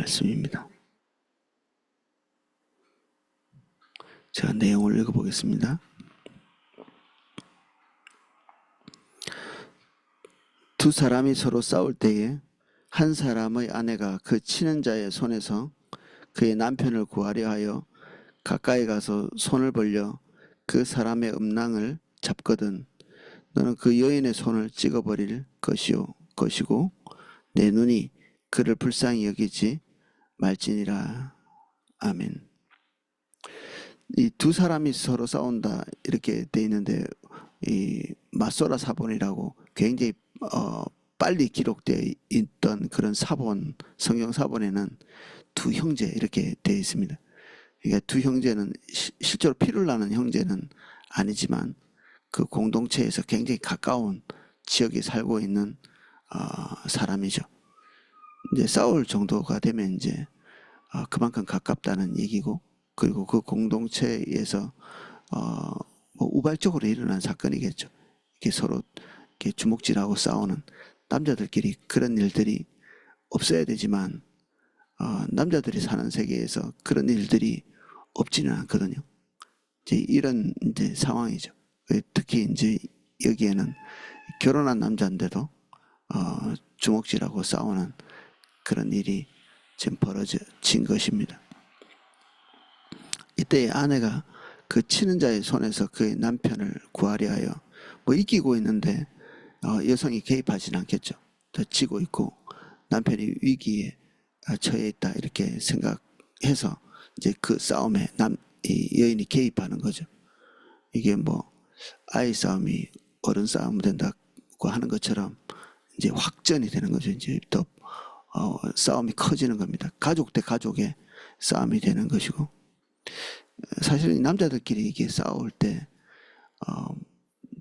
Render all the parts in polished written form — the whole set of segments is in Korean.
말씀입니다. 제가 내용을 읽어보겠습니다. 두 사람이 서로 싸울 때에 한 사람의 아내가 그 치는 자의 손에서 그의 남편을 구하려 하여 가까이 가서 손을 벌려 그 사람의 음낭을 잡거든 너는 그 여인의 손을 찍어버릴 것이고 내 눈이 그를 불쌍히 여기지 말지니라. 아멘. 이 두 사람이 서로 싸운다 이렇게 돼 있는데 이 마소라 사본이라고 굉장히 빨리 기록되어 있던 그런 사본, 성경 사본에는 두 형제 이렇게 되어 있습니다. 그러니까 두 형제는 실제로 피를 나는 형제는 아니지만 그 공동체에서 굉장히 가까운 지역에 살고 있는 사람이죠. 이제 싸울 정도가 되면 이제 그만큼 가깝다는 얘기고, 그리고 그 공동체에서 뭐 우발적으로 일어난 사건이겠죠. 이렇게 서로 이렇게 주먹질하고 싸우는, 남자들끼리 그런 일들이 없어야 되지만 남자들이 사는 세계에서 그런 일들이 없지는 않거든요. 이제 이런 이제 상황이죠. 특히 이제 여기에는 결혼한 남자인데도 주먹질하고 싸우는 그런 일이 지금 벌어진 것입니다. 이때 아내가 그 치는 자의 손에서 그의 남편을 구하려 하여 뭐 이기고 있는데 여성이 개입하지는 않겠죠. 더 치고 있고 남편이 위기에 처해 있다 이렇게 생각해서 이제 그 싸움에 이 여인이 개입하는 거죠. 이게 뭐 아이 싸움이 어른 싸움 된다고 하는 것처럼 이제 확전이 되는 거죠. 이제 또 싸움이 커지는 겁니다. 가족 대 가족의 싸움이 되는 것이고, 사실은 남자들끼리 이게 싸울 때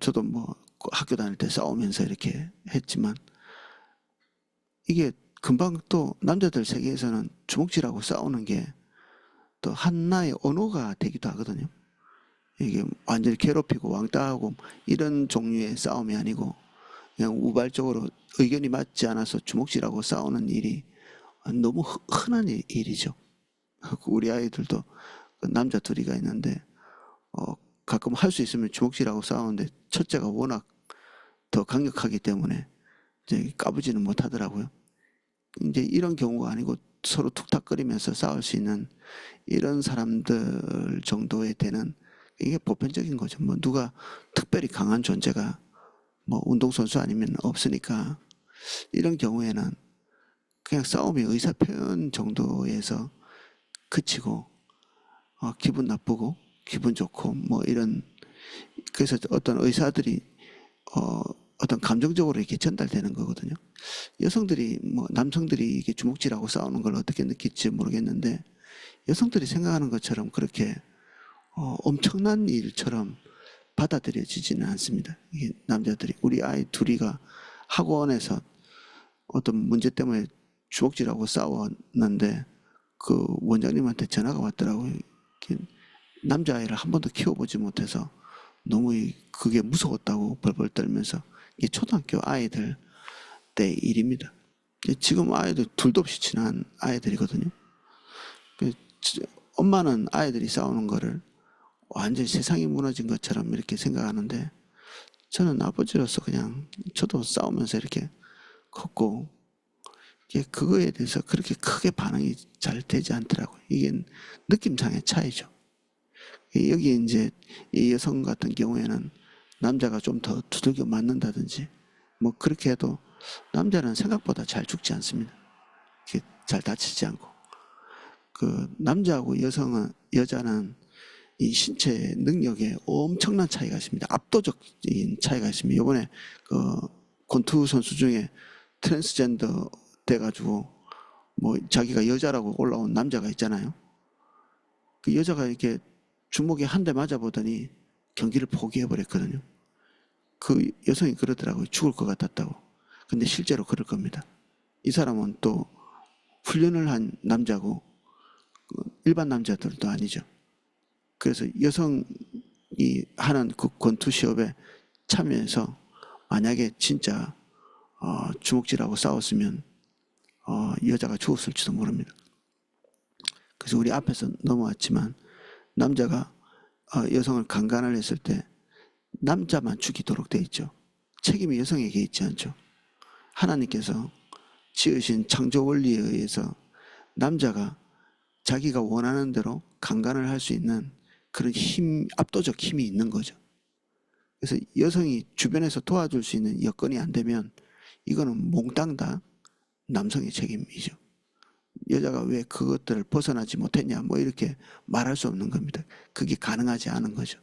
저도 뭐 학교 다닐 때 싸우면서 이렇게 했지만 이게 금방 또 남자들 세계에서는 주먹질하고 싸우는 게 또 하나의 언어가 되기도 하거든요. 이게 완전히 괴롭히고 왕따하고 이런 종류의 싸움이 아니고 그냥 우발적으로 의견이 맞지 않아서 주먹질하고 싸우는 일이 너무 흔한 일이죠. 우리 아이들도 남자 둘이가 있는데 가끔 할 수 있으면 주먹질하고 싸우는데 첫째가 워낙 더 강력하기 때문에 이제 까부지는 못하더라고요. 이제 이런 경우가 아니고 서로 툭탁거리면서 싸울 수 있는 이런 사람들 정도에 되는, 이게 보편적인 거죠. 뭐 누가 특별히 강한 존재가 뭐 운동선수 아니면 없으니까 이런 경우에는 그냥 싸움이 의사표현 정도에서 그치고 기분 나쁘고 기분 좋고 뭐 이런, 그래서 어떤 의사들이 어떤 감정적으로 이렇게 전달되는 거거든요. 여성들이 뭐 남성들이 이게 주먹질하고 싸우는 걸 어떻게 느낄지 모르겠는데 여성들이 생각하는 것처럼 그렇게 엄청난 일처럼 받아들여지지는 않습니다. 이게 남자들이, 우리 아이 둘이가 학원에서 어떤 문제 때문에 주먹질하고 싸웠는데 그 원장님한테 전화가 왔더라고요. 남자아이를 한 번도 키워보지 못해서 너무 그게 무서웠다고 벌벌 떨면서. 이게 초등학교 아이들 때 일입니다. 지금 아이들 둘도 없이 친한 아이들이거든요. 엄마는 아이들이 싸우는 거를 완전히 세상이 무너진 것처럼 이렇게 생각하는데 저는 아버지로서 그냥 저도 싸우면서 이렇게 컸고 그거에 대해서 그렇게 크게 반응이 잘 되지 않더라고요. 이게 느낌상의 차이죠. 여기 이제 이 여성 같은 경우에는 남자가 좀 더 두들겨 맞는다든지 뭐 그렇게 해도 남자는 생각보다 잘 죽지 않습니다. 잘 다치지 않고. 그 남자하고 여자는 이 신체 능력에 엄청난 차이가 있습니다. 압도적인 차이가 있습니다. 이번에 그 권투 선수 중에 트랜스젠더 돼가지고 뭐 자기가 여자라고 올라온 남자가 있잖아요. 그 여자가 이렇게 주먹에 한 대 맞아보더니 경기를 포기해버렸거든요. 그 여성이 그러더라고요. 죽을 것 같았다고. 근데 실제로 그럴 겁니다. 이 사람은 또 훈련을 한 남자고 일반 남자들도 아니죠. 그래서 여성이 하는 그 권투 시합에 참여해서 만약에 진짜 주먹질하고 싸웠으면 여자가 죽었을지도 모릅니다. 그래서 우리 앞에서 넘어왔지만 남자가 여성을 강간을 했을 때 남자만 죽이도록 돼 있죠. 책임이 여성에게 있지 않죠. 하나님께서 지으신 창조 원리에 의해서 남자가 자기가 원하는 대로 강간을 할 수 있는 그런 압도적 힘이 있는 거죠. 그래서 여성이 주변에서 도와줄 수 있는 여건이 안 되면 이거는 몽땅 다 남성의 책임이죠. 여자가 왜 그것들을 벗어나지 못했냐 뭐 이렇게 말할 수 없는 겁니다. 그게 가능하지 않은 거죠.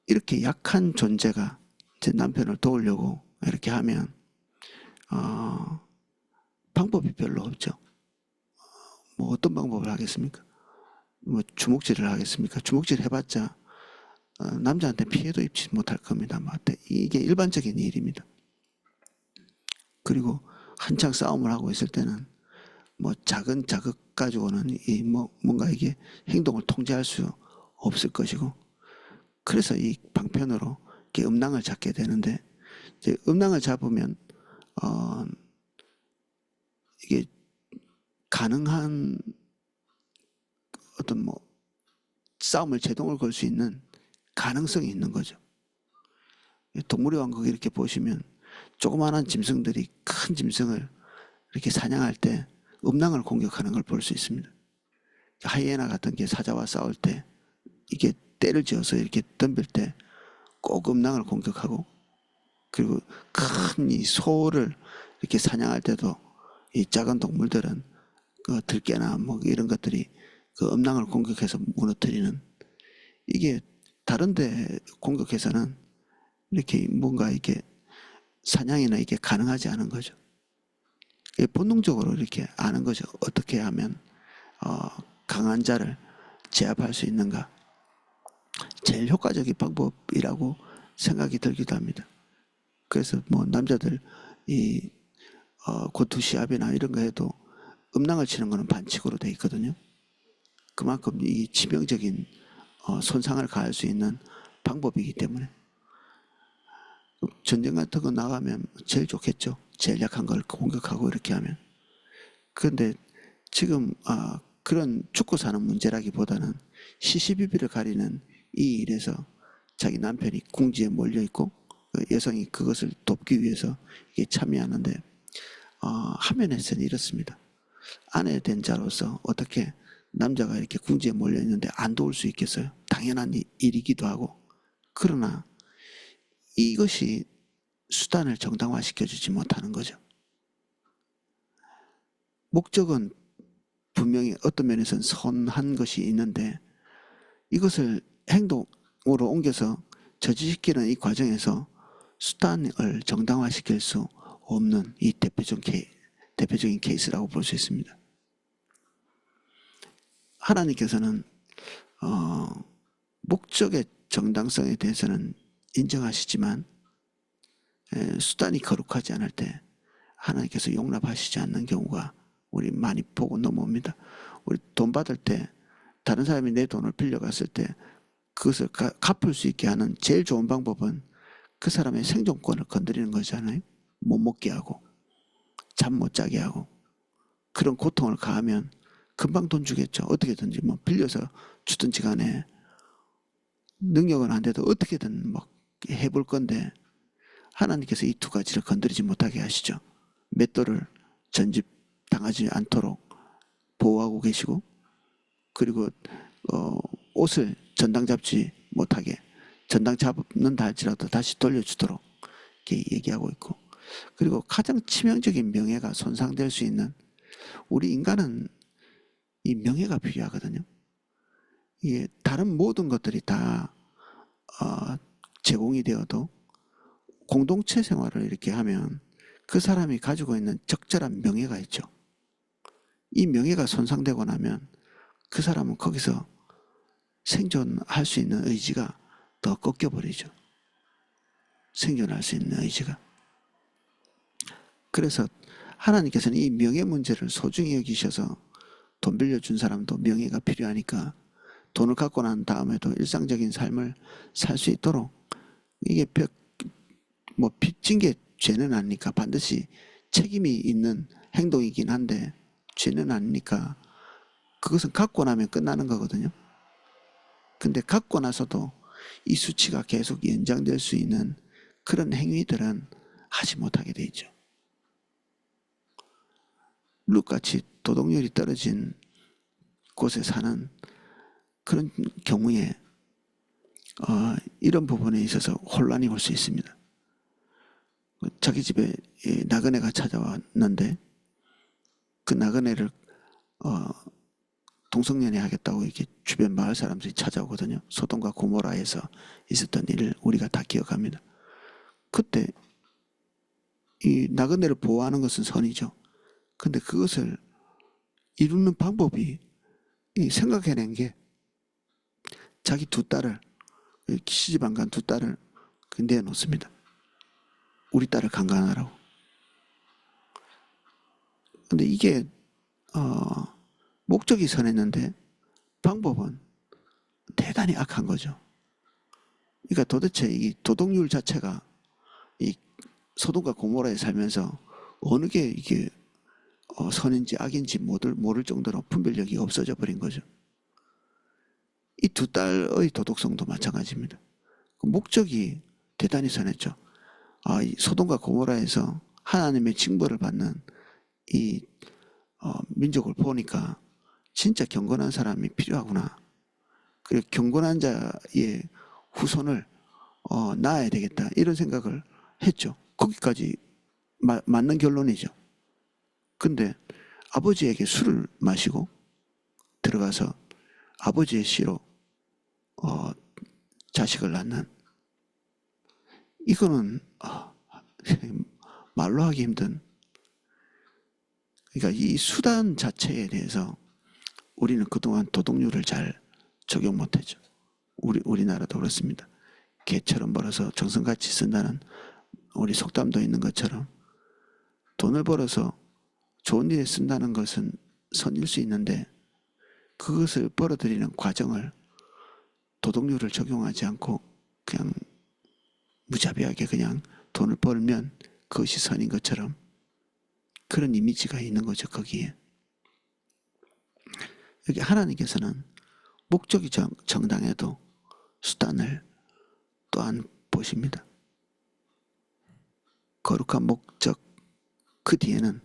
이렇게 약한 존재가 제 남편을 도우려고 이렇게 하면 방법이 별로 없죠. 뭐 어떤 방법을 하겠습니까? 뭐 주먹질을 하겠습니까? 주먹질 해봤자 남자한테 피해도 입지 못할 겁니다. 이게 일반적인 일입니다. 그리고 한창 싸움을 하고 있을 때는 뭐 작은 자극 가지고는 뭔가 이게 행동을 통제할 수 없을 것이고, 그래서 이 방편으로 이렇게 음낭을 잡게 되는데, 이제 음낭을 잡으면 이게 가능한 어떤 뭐 싸움을 제동을 걸 수 있는 가능성이 있는 거죠. 동물의 왕국 이렇게 보시면 조그마한 짐승들이 큰 짐승을 이렇게 사냥할 때 음낭을 공격하는 걸 볼 수 있습니다. 하이에나 같은 게 사자와 싸울 때 이게 때를 지어서 이렇게 덤빌 때 꼭 음낭을 공격하고, 그리고 큰 이 소를 이렇게 사냥할 때도 이 작은 동물들은 그 들깨나 뭐 이런 것들이 그 음낭을 공격해서 무너뜨리는, 이게 다른데 공격해서는 이렇게 뭔가 이렇게 사냥이나 이게 가능하지 않은 거죠. 본능적으로 이렇게 아는 거죠. 어떻게 하면 강한 자를 제압할 수 있는가. 제일 효과적인 방법이라고 생각이 들기도 합니다. 그래서 뭐 남자들 이 고투 시합이나 이런 거 해도 음낭을 치는 거는 반칙으로 돼 있거든요. 그만큼 이 치명적인 손상을 가할 수 있는 방법이기 때문에 전쟁 같은 거 나가면 제일 좋겠죠. 제일 약한 걸 공격하고 이렇게 하면. 그런데 지금 그런 죽고 사는 문제라기보다는 시시비비를 가리는 이 일에서 자기 남편이 궁지에 몰려 있고 여성이 그것을 돕기 위해서 이게 참여하는데, 화면에서는 이렇습니다. 아내 된 자로서 어떻게 남자가 이렇게 궁지에 몰려 있는데 안 도울 수 있겠어요? 당연한 일이기도 하고. 그러나 이것이 수단을 정당화시켜주지 못하는 거죠. 목적은 분명히 어떤 면에서는 선한 것이 있는데 이것을 행동으로 옮겨서 저지시키는 이 과정에서 수단을 정당화시킬 수 없는 이 대표적인 케이스라고 볼 수 있습니다. 하나님께서는 목적의 정당성에 대해서는 인정하시지만 수단이 거룩하지 않을 때 하나님께서 용납하시지 않는 경우가 우리 많이 보고 넘어옵니다. 우리 돈 받을 때 다른 사람이 내 돈을 빌려갔을 때 그것을 갚을 수 있게 하는 제일 좋은 방법은 그 사람의 생존권을 건드리는 거잖아요. 못 먹게 하고 잠 못 자게 하고 그런 고통을 가하면 금방 돈 주겠죠. 어떻게든지 뭐 빌려서 주든지 간에 능력은 안 돼도 어떻게든 막 해볼 건데, 하나님께서 이 두 가지를 건드리지 못하게 하시죠. 맷돌을 전집당하지 않도록 보호하고 계시고, 그리고 옷을 전당 잡지 못하게, 전당 잡는다 할지라도 다시 돌려주도록 이렇게 얘기하고 있고, 그리고 가장 치명적인 명예가 손상될 수 있는, 우리 인간은 이 명예가 필요하거든요. 이게 다른 모든 것들이 다 제공이 되어도 공동체 생활을 이렇게 하면 그 사람이 가지고 있는 적절한 명예가 있죠. 이 명예가 손상되고 나면 그 사람은 거기서 생존할 수 있는 의지가 더 꺾여버리죠. 생존할 수 있는 의지가. 그래서 하나님께서는 이 명예 문제를 소중히 여기셔서 돈 빌려준 사람도 명예가 필요하니까 돈을 갖고 난 다음에도 일상적인 삶을 살 수 있도록, 이게 빚진 게 죄는 아니니까 반드시 책임이 있는 행동이긴 한데 죄는 아니니까 그것은 갖고 나면 끝나는 거거든요. 근데 갖고 나서도 이 수치가 계속 연장될 수 있는 그런 행위들은 하지 못하게 돼 있죠. 룻같이 도덕률이 떨어진 곳에 사는 그런 경우에 이런 부분에 있어서 혼란이 올 수 있습니다. 자기 집에 나그네가 찾아왔는데 그 나그네를 동성연애 하겠다고 이렇게 주변 마을 사람들이 찾아오거든요. 소돔과 고모라에서 있었던 일을 우리가 다 기억합니다. 그때 이 나그네를 보호하는 것은 선이죠. 근데 그것을 이루는 방법이 생각해낸 게 자기 두 딸을 시집 안 간 두 딸을 내놓습니다. 우리 딸을 강간하라고. 근데 이게 목적이 선했는데 방법은 대단히 악한 거죠. 그러니까 도대체 이 도덕률 자체가 이 소돔과 고모라에 살면서 어느 게 이게 선인지 악인지 모를 정도로 분별력이 없어져 버린 거죠. 이 두 딸의 도덕성도 마찬가지입니다. 그 목적이 대단히 선했죠. 이 소돔과 고모라에서 하나님의 징벌을 받는 이 민족을 보니까 진짜 경건한 사람이 필요하구나. 그리고 경건한 자의 후손을 낳아야 되겠다. 이런 생각을 했죠. 거기까지 맞는 결론이죠. 근데 아버지에게 술을 마시고 들어가서 아버지의 씨로 자식을 낳는, 이거는 말로 하기 힘든, 그러니까 이 수단 자체에 대해서 우리는 그동안 도덕률을 잘 적용 못했죠. 우리나라도 그렇습니다. 개처럼 벌어서 정성같이 쓴다는 우리 속담도 있는 것처럼 돈을 벌어서 좋은 일에 쓴다는 것은 선일 수 있는데 그것을 벌어들이는 과정을 도덕률을 적용하지 않고 그냥 무자비하게 그냥 돈을 벌면 그것이 선인 것처럼 그런 이미지가 있는 거죠. 거기에. 여기 하나님께서는 목적이 정당해도 수단을 또한 보십니다. 거룩한 목적 그 뒤에는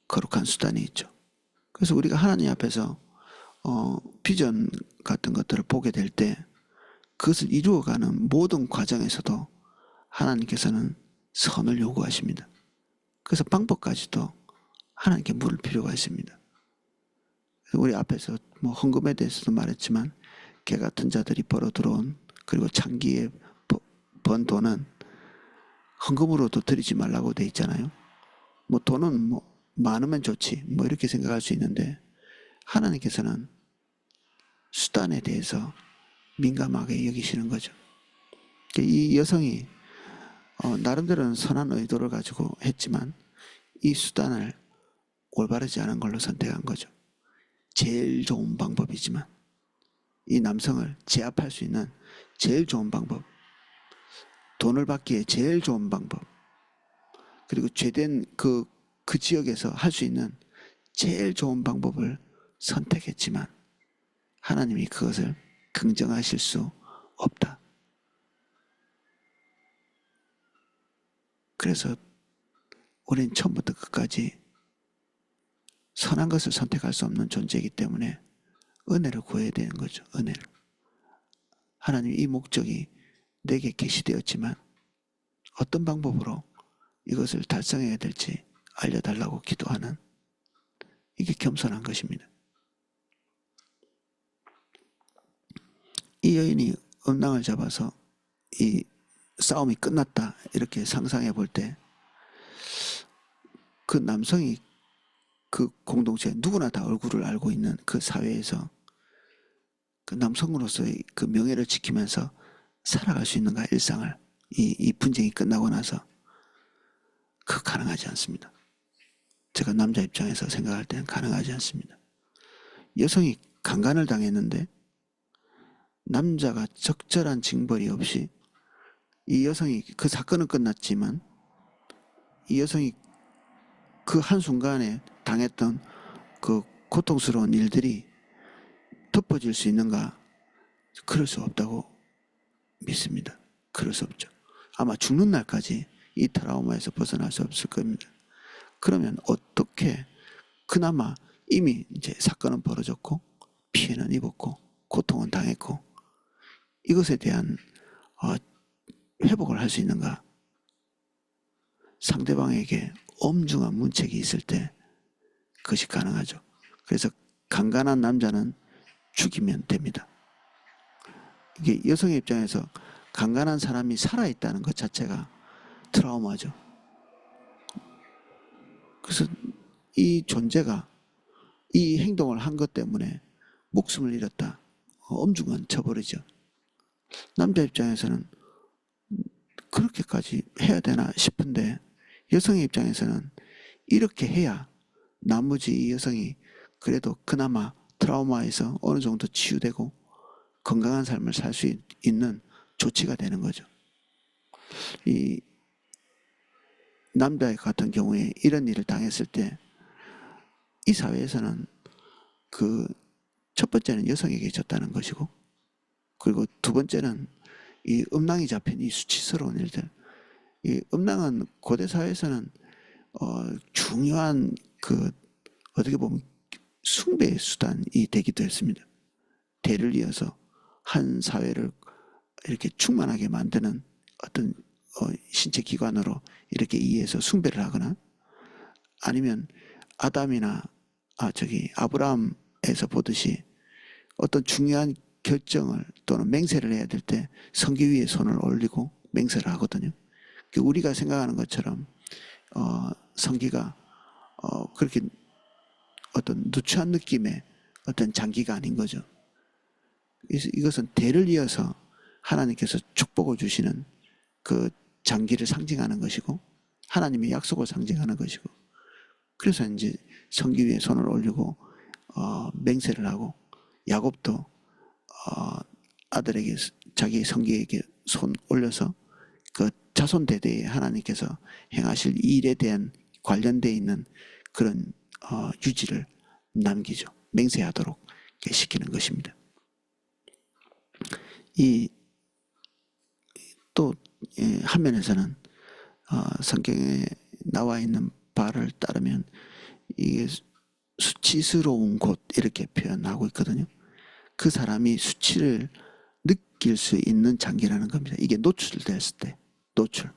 거룩한 수단이 있죠. 그래서 우리가 하나님 앞에서 비전 같은 것들을 보게 될 때 그것을 이루어가는 모든 과정에서도 하나님께서는 선을 요구하십니다. 그래서 방법까지도 하나님께 물을 필요가 있습니다. 우리 앞에서 헌금에 대해서도 말했지만 개 같은 자들이 벌어 들어온 그리고 창기에 번 돈은 헌금으로도 드리지 말라고 돼 있잖아요. 돈은 많으면 좋지 이렇게 생각할 수 있는데 하나님께서는 수단에 대해서 민감하게 여기시는 거죠. 이 여성이 나름대로는 선한 의도를 가지고 했지만 이 수단을 올바르지 않은 걸로 선택한 거죠. 제일 좋은 방법이지만 이 남성을 제압할 수 있는 제일 좋은 방법, 돈을 받기에 제일 좋은 방법, 그리고 죄된 그 지역에서 할 수 있는 제일 좋은 방법을 선택했지만 하나님이 그것을 긍정하실 수 없다. 그래서 우리는 처음부터 끝까지 선한 것을 선택할 수 없는 존재이기 때문에 은혜를 구해야 되는 거죠. 은혜를. 하나님 이 목적이 내게 계시되었지만 어떤 방법으로 이것을 달성해야 될지 알려달라고 기도하는, 이게 겸손한 것입니다. 이 여인이 음낭을 잡아서 이 싸움이 끝났다 이렇게 상상해 볼 때 그 남성이 그 공동체 누구나 다 얼굴을 알고 있는 그 사회에서 그 남성으로서의 그 명예를 지키면서 살아갈 수 있는가, 일상을. 이 분쟁이 끝나고 나서 그 가능하지 않습니다. 제가 남자 입장에서 생각할 때는 가능하지 않습니다. 여성이 강간을 당했는데 남자가 적절한 징벌이 없이 이 여성이, 그 사건은 끝났지만 이 여성이 그 한순간에 당했던 그 고통스러운 일들이 덮어질 수 있는가? 그럴 수 없다고 믿습니다. 그럴 수 없죠. 아마 죽는 날까지 이 트라우마에서 벗어날 수 없을 겁니다. 그러면 어떻게 그나마 이미 이제 사건은 벌어졌고 피해는 입었고 고통은 당했고 이것에 대한 회복을 할 수 있는가? 상대방에게 엄중한 문책이 있을 때 그것이 가능하죠. 그래서 강간한 남자는 죽이면 됩니다. 이게 여성의 입장에서 강간한 사람이 살아있다는 것 자체가 트라우마죠. 그래서 이 존재가 이 행동을 한 것 때문에 목숨을 잃었다. 엄중한 처벌이죠. 남자 입장에서는 그렇게까지 해야 되나 싶은데 여성의 입장에서는 이렇게 해야 나머지 이 여성이 그래도 그나마 트라우마에서 어느 정도 치유되고 건강한 삶을 살 수 있는 조치가 되는 거죠. 이 남자 같은 경우에 이런 일을 당했을 때 이 사회에서는 그 첫 번째는 여성에게 졌다는 것이고 그리고 두 번째는 이 음란이 잡힌 이 수치스러운 일들. 이 음란은 고대 사회에서는 중요한 그 어떻게 보면 숭배의 수단이 되기도 했습니다. 대를 이어서 한 사회를 이렇게 충만하게 만드는 어떤 신체 기관으로 이렇게 이해해서 숭배를 하거나 아니면 아담이나 아브라함에서 보듯이 어떤 중요한 결정을 또는 맹세를 해야 될 때 성기 위에 손을 올리고 맹세를 하거든요. 우리가 생각하는 것처럼 성기가 그렇게 어떤 누추한 느낌의 어떤 장기가 아닌 거죠. 이것은 대를 이어서 하나님께서 축복을 주시는 그 장기를 상징하는 것이고 하나님의 약속을 상징하는 것이고 그래서 이제 성기 위에 손을 올리고 맹세를 하고 야곱도 아들에게 자기 성기에게 손 올려서 그 자손 대대에 하나님께서 행하실 일에 대한 관련되어 있는 그런 유지를 남기죠. 맹세하도록 시키는 것입니다. 이 또 한면에서는 성경에 나와 있는 바를 따르면 이게 수치스러운 곳 이렇게 표현하고 있거든요. 그 사람이 수치를 느낄 수 있는 장기라는 겁니다. 이게 노출됐을 때 노출.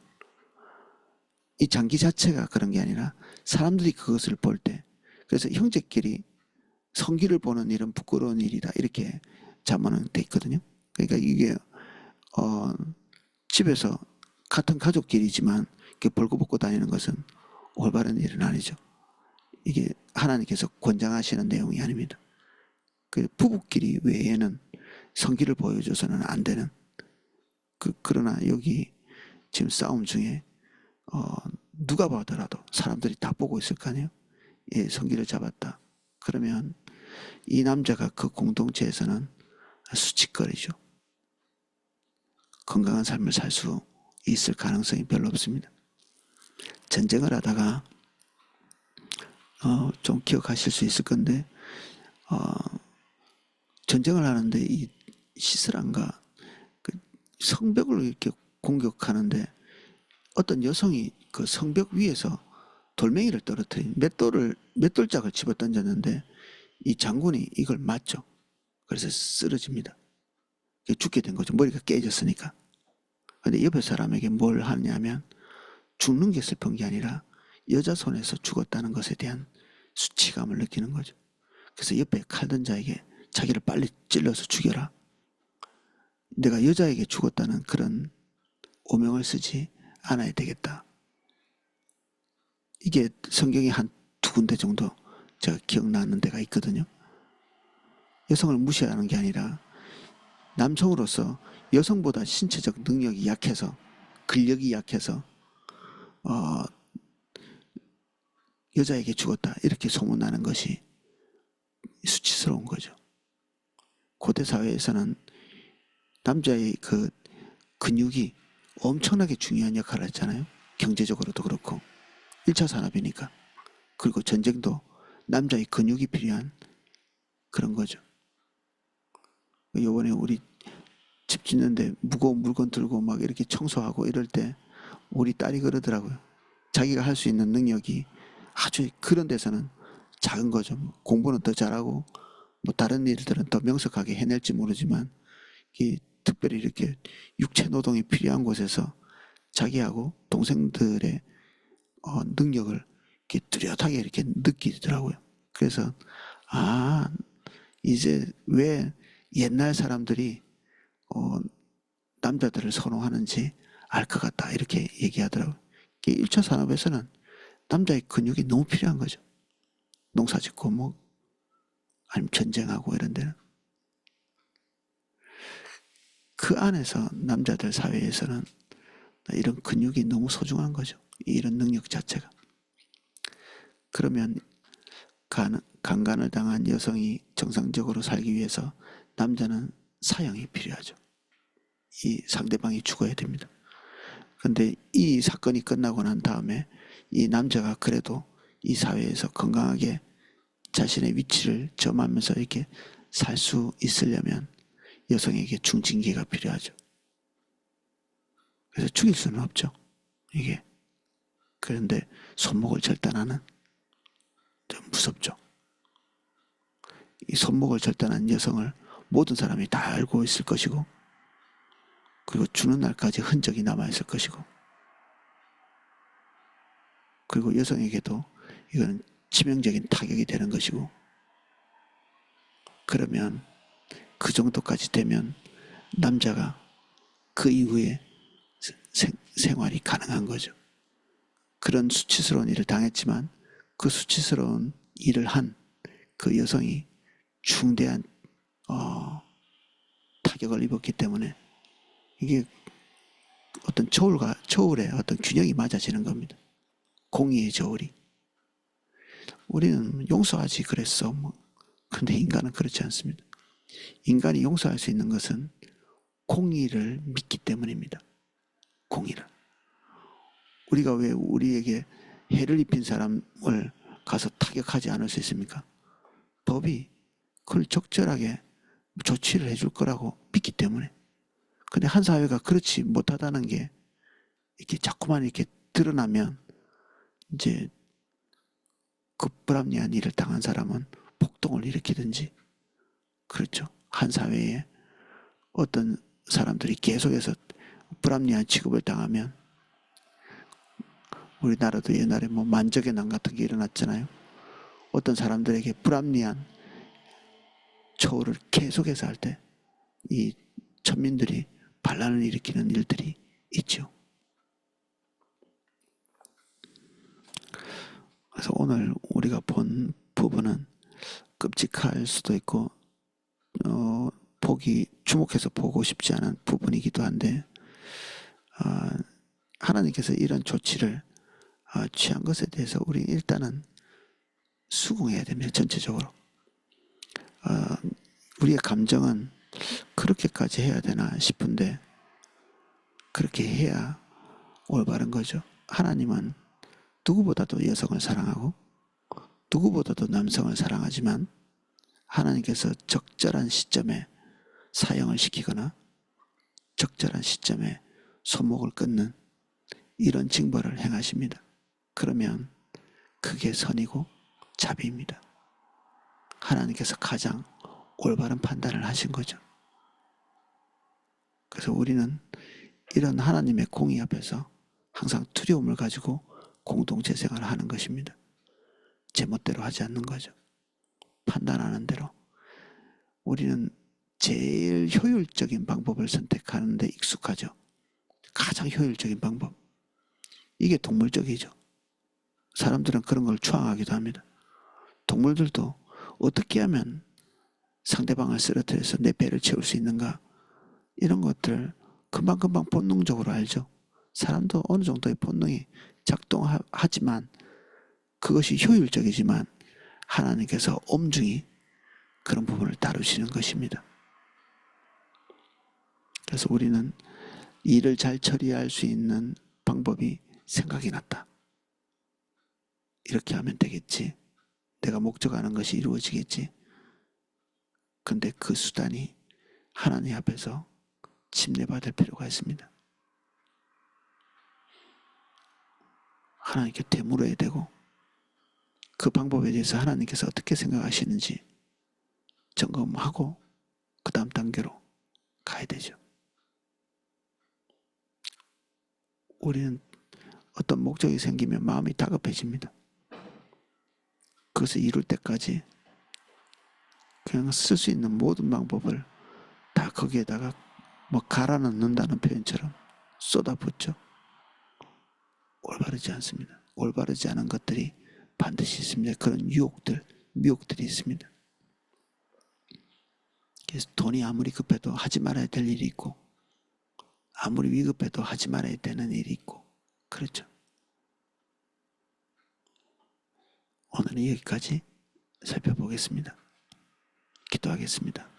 이 장기 자체가 그런 게 아니라 사람들이 그것을 볼 때 그래서 형제끼리 성기를 보는 일은 부끄러운 일이다 이렇게 자문은 돼 있거든요. 그러니까 이게 집에서 같은 가족끼리지만 이렇게 벌거벗고 다니는 것은 올바른 일은 아니죠. 이게 하나님께서 권장하시는 내용이 아닙니다. 그 부부끼리 외에는 성기를 보여줘서는 안 되는 그러나 여기 지금 싸움 중에 누가 보더라도 사람들이 다 보고 있을 거 아니에요. 예, 성기를 잡았다. 그러면 이 남자가 그 공동체에서는 수치거리죠. 건강한 삶을 살 수 있을 가능성이 별로 없습니다. 전쟁을 하다가 좀 기억하실 수 있을 건데 전쟁을 하는데 이 시스란과 그 성벽을 이렇게 공격하는데 어떤 여성이 그 성벽 위에서 돌멩이를 떨어뜨린 맷돌짝을 집어 던졌는데 이 장군이 이걸 맞죠. 그래서 쓰러집니다. 죽게 된 거죠. 머리가 깨졌으니까. 근데 옆에 사람에게 뭘 하냐면 죽는 게 슬픈 게 아니라 여자 손에서 죽었다는 것에 대한 수치감을 느끼는 거죠. 그래서 옆에 칼 든 자에게 자기를 빨리 찔러서 죽여라. 내가 여자에게 죽었다는 그런 오명을 쓰지 않아야 되겠다. 이게 성경이 한 두 군데 정도 제가 기억나는 데가 있거든요. 여성을 무시하는 게 아니라 남성으로서 여성보다 신체적 능력이 약해서 근력이 약해서 여자에게 죽었다 이렇게 소문나는 것이 수치스러운 거죠. 고대 사회에서는 남자의 그 근육이 엄청나게 중요한 역할을 했잖아요. 경제적으로도 그렇고 1차 산업이니까 그리고 전쟁도 남자의 근육이 필요한 그런 거죠. 요번에 우리 집 짓는데 무거운 물건 들고 막 이렇게 청소하고 이럴 때 우리 딸이 그러더라고요. 자기가 할 수 있는 능력이 아주 그런 데서는 작은 거죠. 공부는 더 잘하고 뭐 다른 일들은 더 명석하게 해낼지 모르지만 특별히 이렇게 육체 노동이 필요한 곳에서 자기하고 동생들의 능력을 이렇게 뚜렷하게 이렇게 느끼더라고요. 그래서 이제 왜 옛날 사람들이 남자들을 선호하는지 알 것 같다 이렇게 얘기하더라고요. 1차 산업에서는 남자의 근육이 너무 필요한 거죠. 농사짓고 뭐 아니면 전쟁하고 이런 데는. 그 안에서 남자들 사회에서는 이런 근육이 너무 소중한 거죠. 이런 능력 자체가. 그러면 강간을 당한 여성이 정상적으로 살기 위해서 남자는 사형이 필요하죠. 이 상대방이 죽어야 됩니다. 그런데 이 사건이 끝나고 난 다음에 이 남자가 그래도 이 사회에서 건강하게 자신의 위치를 점하면서 이렇게 살 수 있으려면 여성에게 중징계가 필요하죠. 그래서 죽일 수는 없죠. 이게. 그런데 손목을 절단하는 좀 무섭죠. 이 손목을 절단한 여성을 모든 사람이 다 알고 있을 것이고 그리고 죽는 날까지 흔적이 남아있을 것이고 그리고 여성에게도 이거는 치명적인 타격이 되는 것이고 그러면 그 정도까지 되면 남자가 그 이후에 생활이 가능한 거죠. 그런 수치스러운 일을 당했지만 그 수치스러운 일을 한 그 여성이 중대한 타격을 입었기 때문에 이게 어떤 저울의 어떤 균형이 맞아지는 겁니다. 공의의 저울이. 우리는 용서하지 그랬어. 그런데 인간은 그렇지 않습니다. 인간이 용서할 수 있는 것은 공의를 믿기 때문입니다. 공의를. 우리가 왜 우리에게 해를 입힌 사람을 가서 타격하지 않을 수 있습니까? 법이 그걸 적절하게 조치를 해줄 거라고 믿기 때문에. 근데 한 사회가 그렇지 못하다는 게 이렇게 자꾸만 이렇게 드러나면 이제 그 불합리한 일을 당한 사람은 폭동을 일으키든지 그렇죠. 한 사회에 어떤 사람들이 계속해서 불합리한 취급을 당하면 우리나라도 옛날에 뭐 만적의 난 같은 게 일어났잖아요. 어떤 사람들에게 불합리한 처우를 계속해서 할 때 이 천민들이 반란을 일으키는 일들이 있죠. 그래서 오늘 우리가 본 부분은 끔찍할 수도 있고 주목해서 보고 싶지 않은 부분이기도 한데 하나님께서 이런 조치를 취한 것에 대해서 우리 일단은 수긍해야 됩니다. 전체적으로. 우리의 감정은 그렇게까지 해야 되나 싶은데 그렇게 해야 올바른 거죠. 하나님은 누구보다도 여성을 사랑하고 누구보다도 남성을 사랑하지만 하나님께서 적절한 시점에 사형을 시키거나 적절한 시점에 손목을 끊는 이런 징벌을 행하십니다. 그러면 그게 선이고 자비입니다. 하나님께서 가장 올바른 판단을 하신 거죠. 그래서 우리는 이런 하나님의 공의 앞에서 항상 두려움을 가지고 공동체 생활을 하는 것입니다. 제멋대로 하지 않는 거죠. 판단하는 대로. 우리는 제일 효율적인 방법을 선택하는 데 익숙하죠. 가장 효율적인 방법. 이게 동물적이죠. 사람들은 그런 걸 추앙하기도 합니다. 동물들도 어떻게 하면 상대방을 쓰러뜨려서 내 배를 채울 수 있는가 이런 것들 금방금방 본능적으로 알죠. 사람도 어느 정도의 본능이 작동하지만 그것이 효율적이지만 하나님께서 엄중히 그런 부분을 다루시는 것입니다. 그래서 우리는 일을 잘 처리할 수 있는 방법이 생각이 났다. 이렇게 하면 되겠지. 내가 목적하는 것이 이루어지겠지. 근데 그 수단이 하나님 앞에서 침례받을 필요가 있습니다. 하나님께 되물어야 되고 그 방법에 대해서 하나님께서 어떻게 생각하시는지 점검하고 그 다음 단계로 가야 되죠. 우리는 어떤 목적이 생기면 마음이 다급해집니다. 그것을 이룰 때까지 그냥 쓸 수 있는 모든 방법을 다 거기에다가 뭐 갈아 넣는다는 표현처럼 쏟아붓죠. 올바르지 않습니다. 올바르지 않은 것들이 반드시 있습니다. 그런 미혹들이 있습니다. 그래서 돈이 아무리 급해도 하지 말아야 될 일이 있고 아무리 위급해도 하지 말아야 되는 일이 있고 그렇죠. 오늘은 여기까지 살펴보겠습니다. 기도하겠습니다.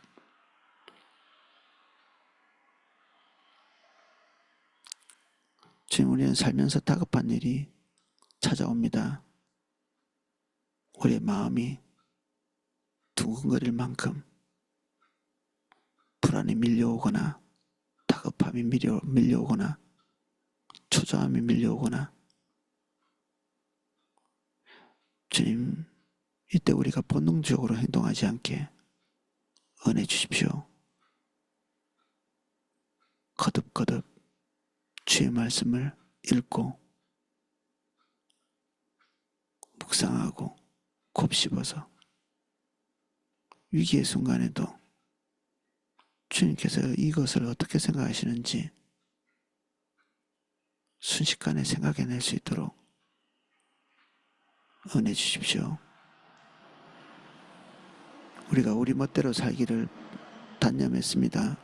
주님, 우리는 살면서 다급한 일이 찾아옵니다. 우리의 마음이 두근거릴 만큼 불안이 밀려오거나 다급함이 밀려오거나 초조함이 밀려오거나 주님, 이때 우리가 본능적으로 행동하지 않게 은혜 주십시오. 거듭거듭 주의 말씀을 읽고 묵상하고 곱씹어서 위기의 순간에도 주님께서 이것을 어떻게 생각하시는지 순식간에 생각해낼 수 있도록 은혜 주십시오. 우리가 우리 멋대로 살기를 단념했습니다.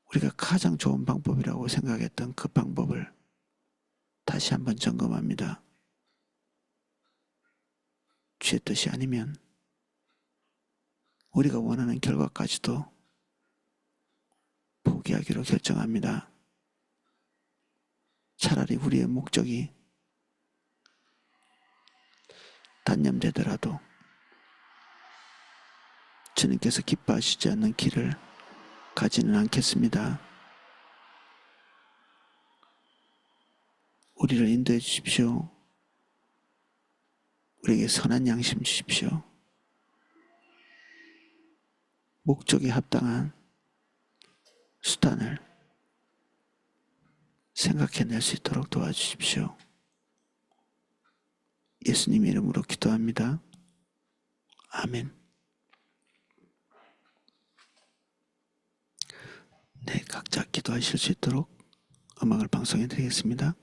우리가 가장 좋은 방법이라고 생각했던 그 방법을 다시 한번 점검합니다. 주의 뜻이 아니면 우리가 원하는 결과까지도 포기하기로 결정합니다. 차라리 우리의 목적이 단념되더라도 주님께서 기뻐하시지 않는 길을 가지는 않겠습니다. 우리를 인도해 주십시오. 우리에게 선한 양심 주십시오. 목적에 합당한 수단을 생각해낼 수 있도록 도와주십시오. 예수님 이름으로 기도합니다. 아멘. 네, 각자 기도하실 수 있도록 음악을 방송해 드리겠습니다.